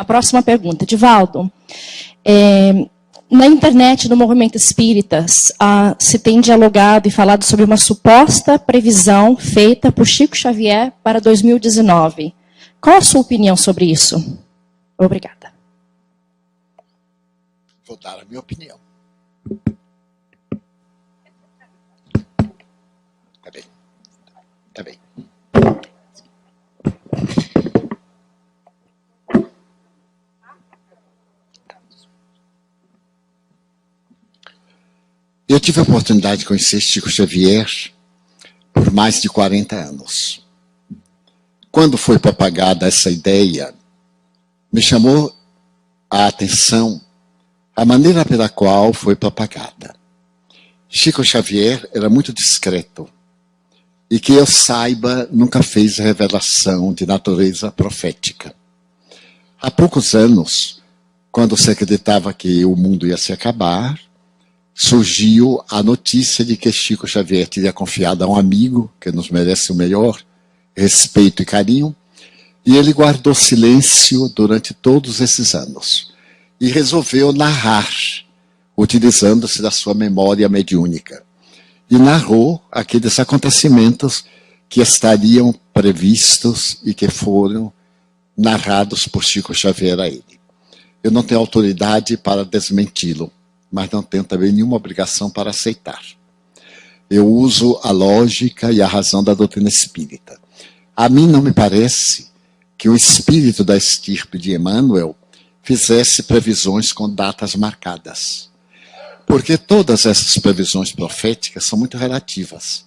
a próxima pergunta. Divaldo, na internet, no movimento espírita, se tem dialogado e falado sobre uma suposta previsão feita por Chico Xavier para 2019. Qual a sua opinião sobre isso? Obrigada. Vou dar a minha opinião. Tá bem. Tá bem. Eu tive a oportunidade de conhecer Chico Xavier por mais de 40 anos. Quando foi propagada essa ideia, me chamou a atenção a maneira pela qual foi propagada. Chico Xavier era muito discreto e, que eu saiba, nunca fez revelação de natureza profética. Há poucos anos, quando se acreditava que o mundo ia se acabar, surgiu a notícia de que Chico Xavier teria confiado a um amigo, que nos merece o melhor respeito e carinho, e ele guardou silêncio durante todos esses anos. E resolveu narrar, utilizando-se da sua memória mediúnica. E narrou aqueles acontecimentos que estariam previstos e que foram narrados por Chico Xavier a ele. Eu não tenho autoridade para desmenti-lo, mas não tenho também nenhuma obrigação para aceitar. Eu uso a lógica e a razão da doutrina espírita. A mim não me parece que o espírito da estirpe de Emmanuel fizesse previsões com datas marcadas. Porque todas essas previsões proféticas são muito relativas.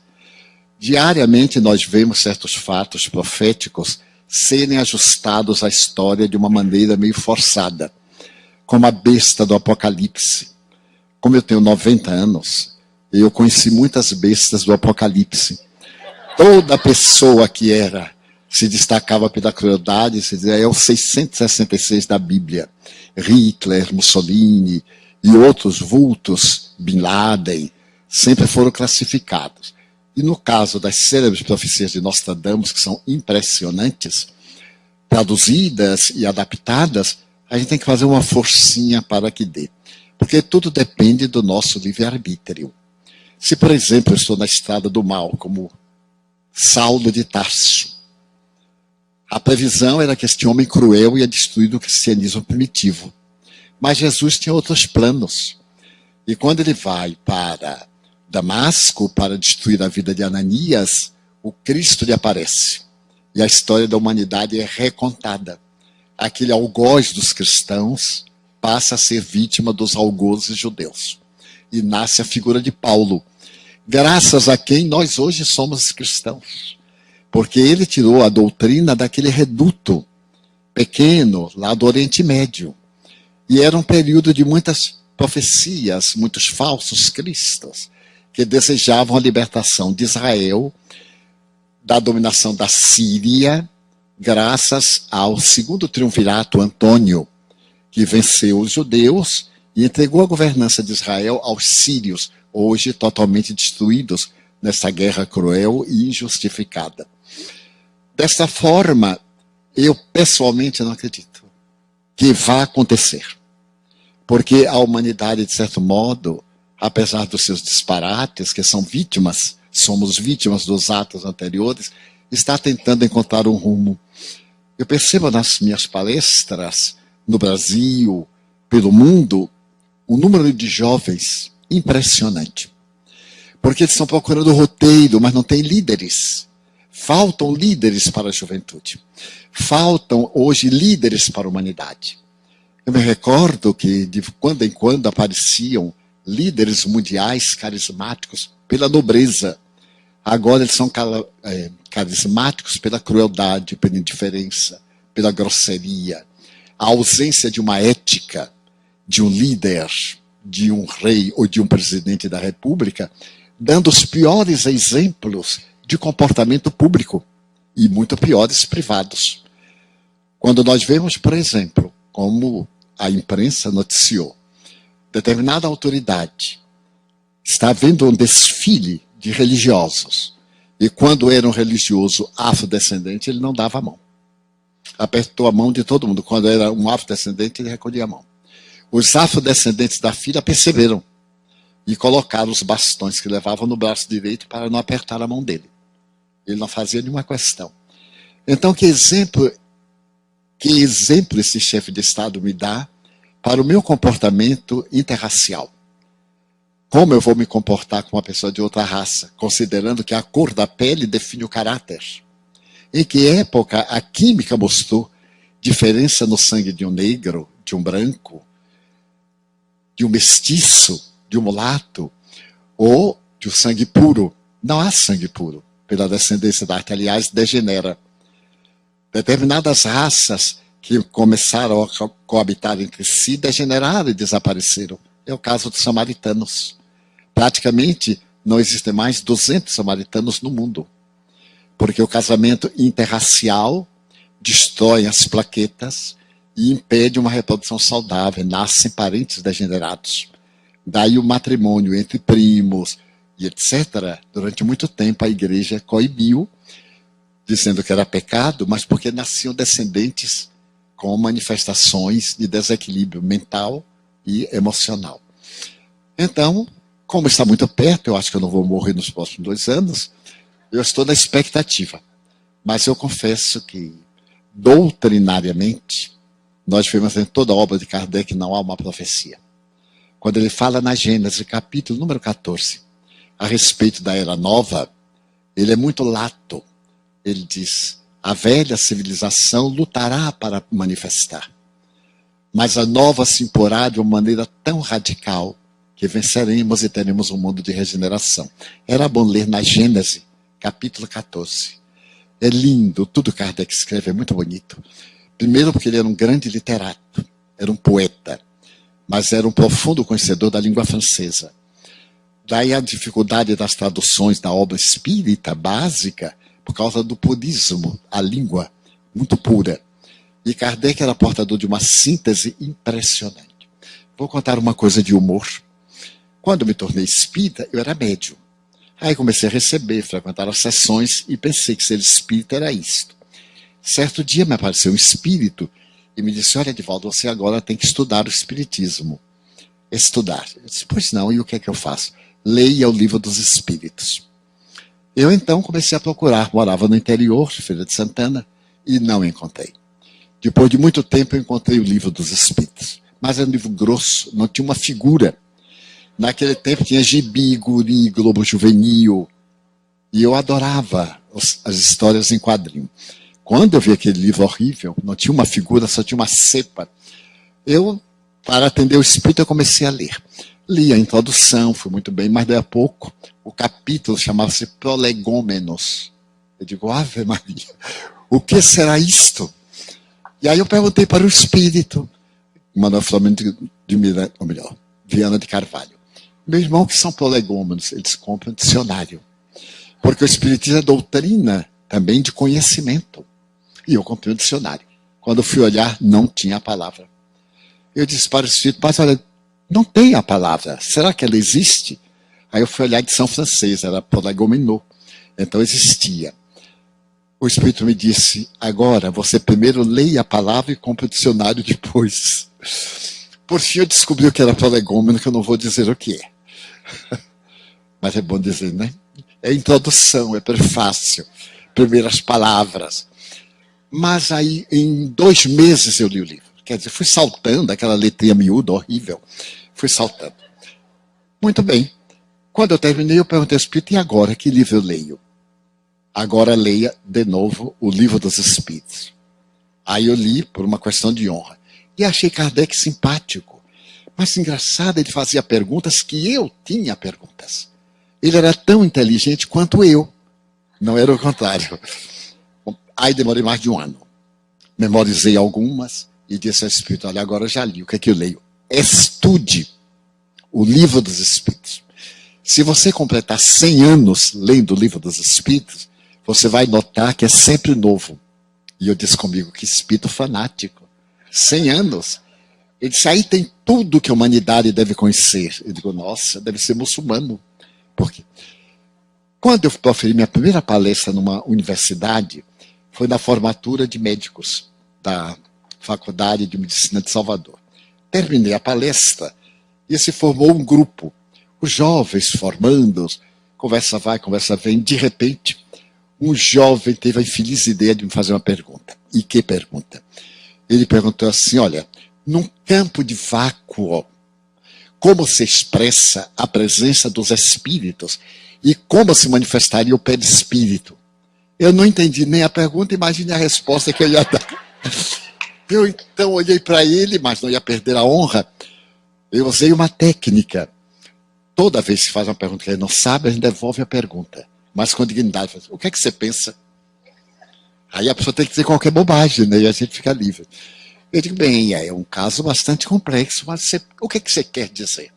Diariamente nós vemos certos fatos proféticos serem ajustados à história de uma maneira meio forçada, como a besta do Apocalipse. Como eu tenho 90 anos, eu conheci muitas bestas do Apocalipse. Toda pessoa que se destacava pela crueldade, se dizia, é o 666 da Bíblia. Hitler, Mussolini e outros vultos, Bin Laden, sempre foram classificados. E no caso das célebres profecias de Nostradamus, que são impressionantes, traduzidas e adaptadas, a gente tem que fazer uma forcinha para que dê. Porque tudo depende do nosso livre-arbítrio. Se, por exemplo, eu estou na estrada do mal, como Saulo de Tarso, a previsão era que este homem cruel ia destruir o cristianismo primitivo. Mas Jesus tinha outros planos. E quando ele vai para Damasco para destruir a vida de Ananias, o Cristo lhe aparece. E a história da humanidade é recontada. Aquele algoz dos cristãos passa a ser vítima dos algozes judeus. E nasce a figura de Paulo, graças a quem nós hoje somos cristãos. Porque ele tirou a doutrina daquele reduto pequeno, lá do Oriente Médio. E era um período de muitas profecias, muitos falsos cristos, que desejavam a libertação de Israel da dominação da Síria, graças ao segundo triunvirato Antônio, que venceu os judeus e entregou a governança de Israel aos sírios, hoje totalmente destruídos nessa guerra cruel e injustificada. Dessa forma, eu pessoalmente não acredito que vá acontecer. Porque a humanidade, de certo modo, apesar dos seus disparates, que são vítimas, somos vítimas dos atos anteriores, está tentando encontrar um rumo. Eu percebo nas minhas palestras, no Brasil, pelo mundo, um número de jovens impressionante. Porque eles estão procurando roteiro, mas não tem líderes. Faltam líderes para a juventude. Faltam hoje líderes para a humanidade. Eu me recordo que de quando em quando apareciam líderes mundiais carismáticos pela nobreza. Agora eles são carismáticos pela crueldade, pela indiferença, pela grosseria. A ausência de uma ética, de um líder, de um rei ou de um presidente da república, dando os piores exemplos de comportamento público e muito piores privados. Quando nós vemos, por exemplo, como a imprensa noticiou, determinada autoridade está havendo um desfile de religiosos, e quando era um religioso afrodescendente, ele não dava a mão. apertou a mão de todo mundo. Quando era um afrodescendente, ele recolhia a mão. Os afrodescendentes da filha perceberam e colocaram os bastões que levavam no braço direito para não apertar a mão dele. Ele não fazia nenhuma questão. Então, que exemplo esse chefe de Estado me dá para o meu comportamento interracial? Como eu vou me comportar com uma pessoa de outra raça, considerando que a cor da pele define o caráter? Em que época a química mostrou diferença no sangue de um negro, de um branco, de um mestiço, de um mulato, ou de um sangue puro? Não há sangue puro, pela descendência da arte, aliás, degenera. Determinadas raças que começaram a coabitar entre si degeneraram e desapareceram. É o caso dos samaritanos. Praticamente não existem mais 200 samaritanos no mundo, porque o casamento interracial destrói as plaquetas e impede uma reprodução saudável, nascem parentes degenerados. Daí o matrimônio entre primos e etc. Durante muito tempo a igreja coibiu, dizendo que era pecado, mas porque nasciam descendentes com manifestações de desequilíbrio mental e emocional. Então, como está muito perto, eu acho que eu não vou morrer nos próximos 2 anos, eu estou na expectativa. Mas eu confesso que, doutrinariamente, nós vemos em toda a obra de Kardec não há uma profecia. Quando ele fala na Gênesis, capítulo número 14, a respeito da Era Nova, ele é muito lato. Ele diz, a velha civilização lutará para manifestar, mas a nova se imporá de uma maneira tão radical que venceremos e teremos um mundo de regeneração. Era bom ler na Gênesis, capítulo 14. É lindo, tudo que Kardec escreve é muito bonito. Primeiro porque ele era um grande literato, era um poeta, mas era um profundo conhecedor da língua francesa. Daí a dificuldade das traduções da obra espírita básica, por causa do purismo, a língua muito pura. E Kardec era portador de uma síntese impressionante. Vou contar uma coisa de humor. Quando me tornei espírita, eu era médium. Aí comecei a receber, frequentar as sessões e pensei que ser espírita era isto. Certo dia me apareceu um espírito e me disse, olha, Divaldo, você agora tem que estudar o espiritismo. Estudar. Eu disse, pois não, e o que é que eu faço? Leia o Livro dos Espíritos. Eu então comecei a procurar, morava no interior, Feira de Santana, e não encontrei. Depois de muito tempo eu encontrei o Livro dos Espíritos, mas era um livro grosso, não tinha uma figura. Naquele tempo tinha gibi, guri, Globo Juvenil, e eu adorava as histórias em quadrinho. Quando eu vi aquele livro horrível, não tinha uma figura, só tinha uma cepa, eu, para atender o espírito, eu comecei a ler. Li a introdução, fui muito bem, mas daí a pouco o capítulo chamava-se Prolegômenos. Eu digo, Ave Maria, o que será isto? E aí eu perguntei para o espírito, Manuel Flamengo de Miranda, ou melhor, Viana de Carvalho. Meu irmão, que são prolegômenos, eles compram um dicionário. Porque o espiritismo é doutrina também de conhecimento. E eu comprei um dicionário. Quando eu fui olhar, não tinha a palavra. Eu disse para o espírito, mas olha, não tem a palavra. Será que ela existe? Aí eu fui olhar a edição francesa, era prolegômeno. Então existia. O espírito me disse, agora você primeiro leia a palavra e compra o dicionário depois. Por fim eu descobri o que era prolegômeno, que eu não vou dizer o que é. Mas é bom dizer, né? É introdução, é prefácio, primeiras palavras. Mas aí, em 2 meses eu li o livro. Quer dizer, fui saltando, aquela letrinha miúda, horrível. Fui saltando. Muito bem. Quando eu terminei, eu perguntei ao espírito, e agora, que livro eu leio? Agora leia de novo o Livro dos Espíritos. Aí eu li por uma questão de honra. E achei Kardec simpático. Mas engraçado, ele fazia perguntas que eu tinha perguntas. Ele era tão inteligente quanto eu. Não era o contrário. Aí demorei mais de 1 ano. Memorizei algumas e disse ao espírito, olha, agora eu já li, o que é que eu leio? Estude o Livro dos Espíritos. Se você completar 100 anos lendo o Livro dos Espíritos, você vai notar que é sempre novo. E eu disse comigo, que espírito fanático. 100 anos. Ele disse, aí tem tudo que a humanidade deve conhecer. Eu digo, nossa, deve ser muçulmano. Por quê? Quando eu proferi minha primeira palestra numa universidade, foi na formatura de médicos. da Faculdade de Medicina de Salvador. Terminei a palestra e se formou um grupo. Os jovens formandos, conversa vai, conversa vem. De repente, um jovem teve a infeliz ideia de me fazer uma pergunta. E que pergunta? Ele perguntou assim, olha, num campo de vácuo, como se expressa a presença dos espíritos e como se manifestaria o perispírito? Eu não entendi nem a pergunta, imagine a resposta que eu ia dar. Eu então olhei para ele, mas não ia perder a honra. Eu usei uma técnica. Toda vez que faz uma pergunta que ele não sabe, a gente devolve a pergunta. Mas com dignidade. O que é que você pensa? Aí a pessoa tem que dizer qualquer bobagem, né? E a gente fica livre. Eu digo, bem, é um caso bastante complexo, mas o que é que você quer dizer?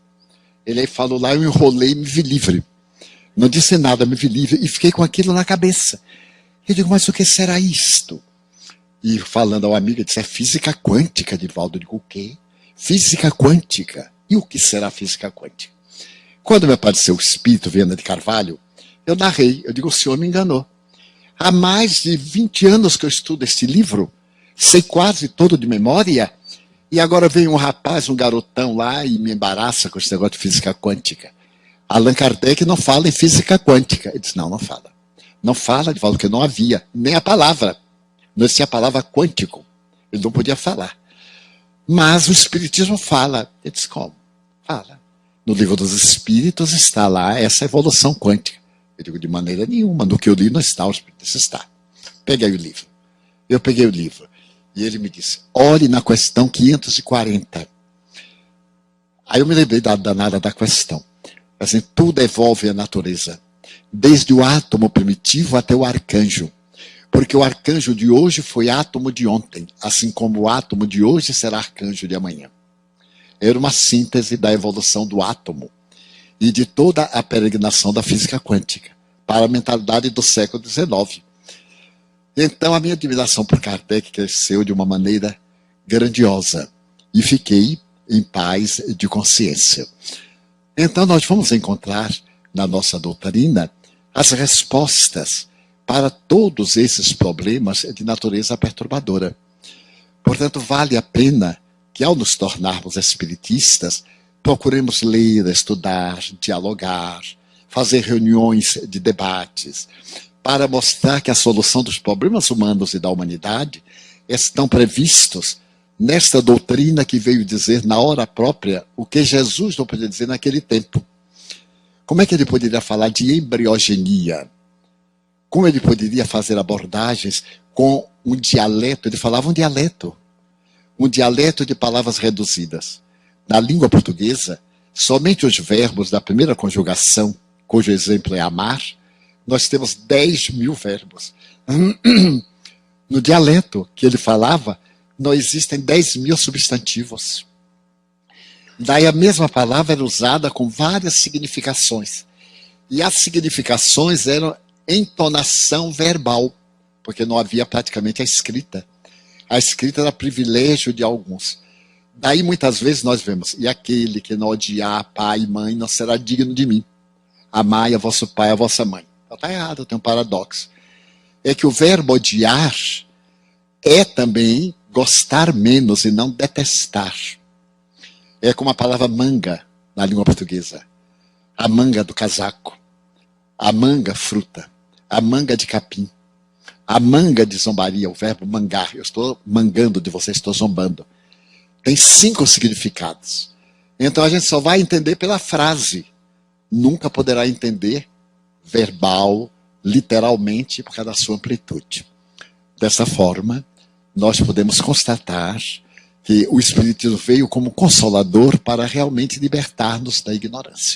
Ele aí falou lá, eu enrolei e me vi livre. Não disse nada, me vi livre e fiquei com aquilo na cabeça. Eu digo, mas o que será isto? E falando ao amigo, disse, é física quântica, Divaldo. Eu digo, o quê? Física quântica. E o que será física quântica? Quando me apareceu o espírito Viana de Carvalho, eu narrei, eu digo, o senhor me enganou. Há mais de 20 anos que eu estudo este livro, sei quase todo de memória, e agora vem um rapaz, um garotão lá, e me embaraça com esse negócio de física quântica. Allan Kardec não fala em física quântica. Ele disse, não fala. Não fala, de porque não havia nem a palavra. Não existia a palavra quântico. Ele não podia falar. Mas o Espiritismo fala. Ele disse, como? Fala. No Livro dos Espíritos está lá essa evolução quântica. Eu digo, de maneira nenhuma. No que eu li não está, o Espiritismo está. Peguei o livro. Eu peguei o livro. E ele me disse, olhe na questão 540. Aí eu me lembrei da danada da questão. Assim, tudo evolve a natureza. Desde o átomo primitivo até o arcanjo. Porque o arcanjo de hoje foi átomo de ontem. Assim como o átomo de hoje será arcanjo de amanhã. Era uma síntese da evolução do átomo. E de toda a peregrinação da física quântica. Para a mentalidade do século XIX. Então a minha admiração por Kardec cresceu de uma maneira grandiosa. E fiquei em paz de consciência. Então nós vamos encontrar na nossa doutrina as respostas para todos esses problemas de natureza perturbadora. Portanto, vale a pena que ao nos tornarmos espiritistas, procuremos ler, estudar, dialogar, fazer reuniões de debates, para mostrar que a solução dos problemas humanos e da humanidade estão previstos nesta doutrina que veio dizer na hora própria o que Jesus não podia dizer naquele tempo. Como é que ele poderia falar de embriogenia? Como ele poderia fazer abordagens com um dialeto? Ele falava um dialeto de palavras reduzidas. Na língua portuguesa, somente os verbos da primeira conjugação, cujo exemplo é amar, nós temos 10.000 verbos. No dialeto que ele falava, não existem 10.000 substantivos. Daí a mesma palavra era usada com várias significações. E as significações eram entonação verbal, porque não havia praticamente a escrita. A escrita era privilégio de alguns. Daí muitas vezes nós vemos, e aquele que não odiar pai e mãe não será digno de mim. Amai a vosso pai e a vossa mãe. Está errado, tem um paradoxo. É que o verbo odiar é também gostar menos e não detestar. É como a palavra manga na língua portuguesa. A manga do casaco. A manga fruta. A manga de capim. A manga de zombaria, o verbo mangar. Eu estou mangando de você, estou zombando. Tem 5 significados. Então a gente só vai entender pela frase. Nunca poderá entender verbal, literalmente, por causa da sua amplitude. Dessa forma, nós podemos constatar que o Espiritismo veio como consolador para realmente libertar-nos da ignorância.